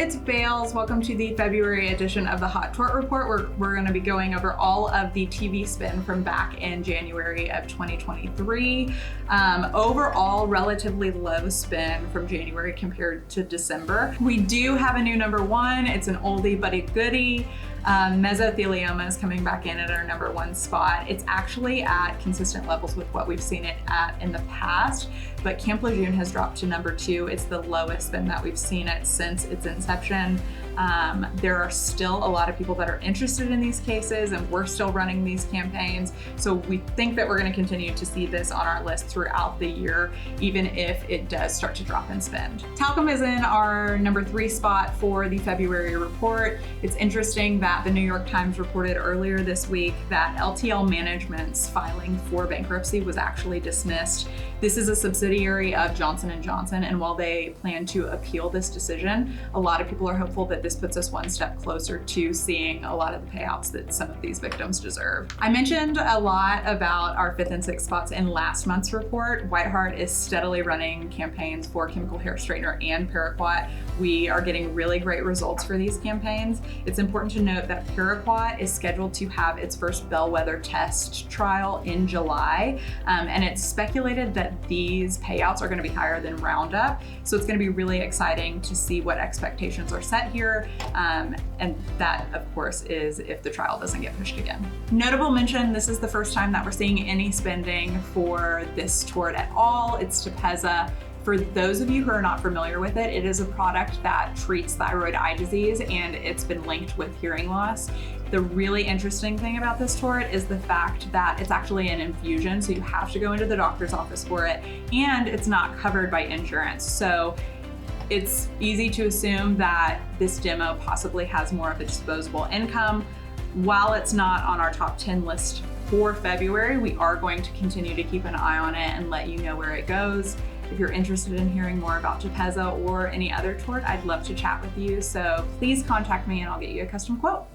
it's Bales. Welcome to the February edition of the Hot Tort Report, where we're going to be going over all of the TV spin from back in January of 2023. Overall, relatively low spin from January compared to December. We do have a new number one. It's an oldie but a goodie. Mesothelioma is coming back in at our number one spot. It's actually at consistent levels with what we've seen it at in the past, but Camp Lejeune has dropped to number two. It's the lowest spin that we've seen it since its inception. There are still a lot of people that are interested in these cases, and we're still running these campaigns. So we think that we're going to continue to see this on our list throughout the year, even if it does start to drop in spend. Talcum is in our number three spot for the February report. It's interesting that the New York Times reported earlier this week that LTL Management's filing for bankruptcy was actually dismissed. This is a subsidiary of Johnson & Johnson, and while they plan to appeal this decision, a lot of people are hopeful that this puts us one step closer to seeing a lot of the payouts that some of these victims deserve. I mentioned a lot about our fifth and sixth spots in last month's report. Whitehardt is steadily running campaigns for chemical hair straightener and Paraquat. We are getting really great results for these campaigns. It's important to note that Paraquat is scheduled to have its first bellwether test trial in July, and it's speculated that these payouts are going to be higher than Roundup. So it's going to be really exciting to see what expectations are set here. And that, of course, is if the trial doesn't get pushed again. Notable mention, this is the first time that we're seeing any spending for this tort at all. It's Tepezza. For those of you who are not familiar with it, it is a product that treats thyroid eye disease, and it's been linked with hearing loss. The really interesting thing about this tort is the fact that it's actually an infusion, so you have to go into the doctor's office for it, and it's not covered by insurance. So it's easy to assume that this demo possibly has more of a disposable income. While it's not on our top 10 list for February, we are going to continue to keep an eye on it and let you know where it goes. If you're interested in hearing more about Tepezza or any other tort, I'd love to chat with you. So please contact me and I'll get you a custom quote.